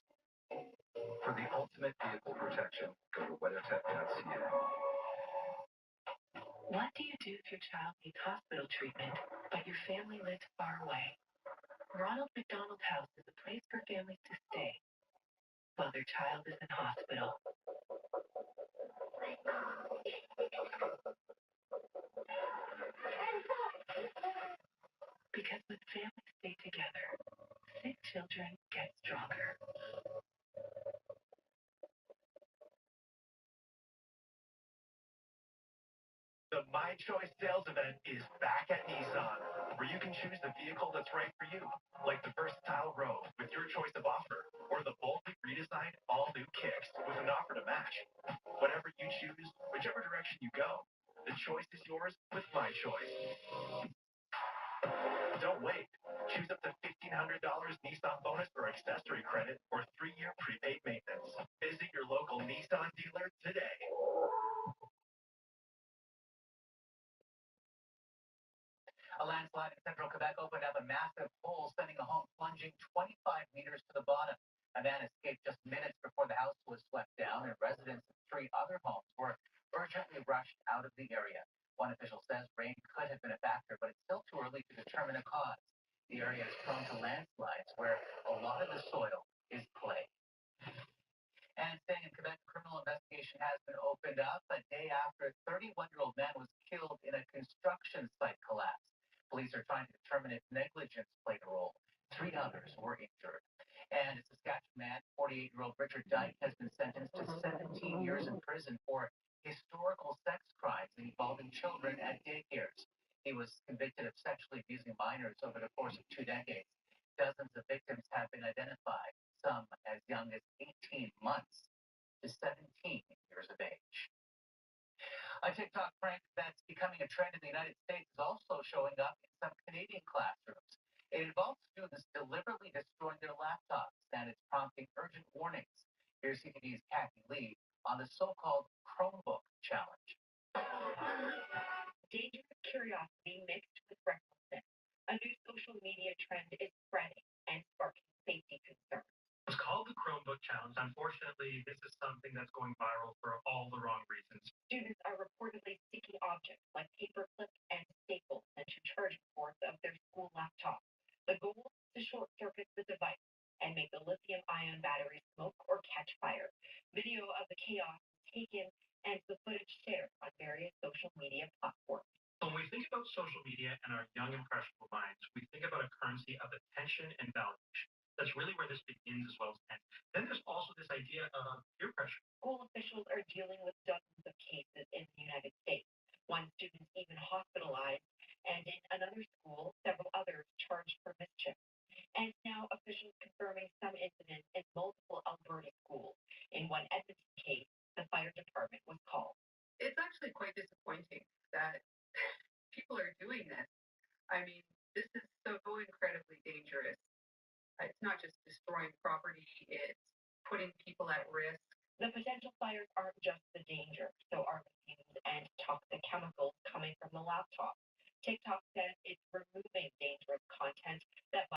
For the ultimate vehicle protection, go to weathertech.ca. What do you do if your child needs hospital treatment, but your family lives far away? Ronald McDonald House is a place for families to stay while their child is in hospital. Because when families stay together, sick children get stronger. The My Choice sales event is back at Nissan, where you can choose the vehicle that's right for you, like the versatile Rogue with your choice of offer, or the boldly redesigned all-new Kicks with an offer to match. Whatever you choose, whichever direction you go, the choice is yours with My Choice. Don't wait. Choose up to $1,500 Nissan bonus or accessory credit or 3-year prepaid maintenance. Visit your local Nissan dealer today. A landslide in central Quebec opened up a massive hole, sending a home plunging 25 meters to the bottom. A man escaped just minutes before the house was swept down, and residents of 3 other homes were urgently rushed out of the area. One official says rain could have been a factor, but it's still too early to determine a cause. The area is prone to landslides, where a lot of the soil is clay. And staying in Quebec, a criminal investigation has been opened up a day after a 31-year-old man was killed in a construction site collapse. Police are trying to determine if negligence played a role. 3 others were injured. And a Saskatchewan man, 48-year-old Richard Dyke, has been sentenced to 17 years in prison for historical sex crimes involving children at daycares. He was convicted of sexually abusing minors over the course of 2 decades. Dozens of victims have been identified, some as young as 18 months to 17 years of age. A TikTok prank that's becoming a trend in the United States is also showing up in some Canadian classrooms. It involves students deliberately destroying their laptops, and it's prompting urgent warnings. Here's CTV's Kathy Lee on the so-called Chromebook challenge. Dangerous curiosity mixed with recklessness. A new social media trend is spreading and sparking safety concerns. It's called the Chromebook Challenge. Unfortunately, this is something that's going viral for all the wrong reasons. Students are reportedly sticking objects like paper clips and staples into charging ports of their school laptops. The goal is to short-circuit the device and make the lithium-ion battery smoke or catch fire. Video of the chaos is taken and the footage shared on various social media platforms. When we think about social media and our young, impressionable minds, we think about a currency of attention and validation. That's really where this begins as well as ends. Then there's also this idea of peer pressure. School officials are dealing with dozens of cases in the United States. One student even hospitalized, and in another school, several others charged for mischief. And now officials confirming some incidents in multiple Alberta schools. In one Edmonton case, the fire department was called. It's actually quite disappointing that people are doing this. I mean, this is so incredibly dangerous. It's not just destroying property, it's putting people at risk. The potential fires aren't just the danger, so are the fumes and toxic chemicals coming from the laptop. TikTok says it's removing dangerous content that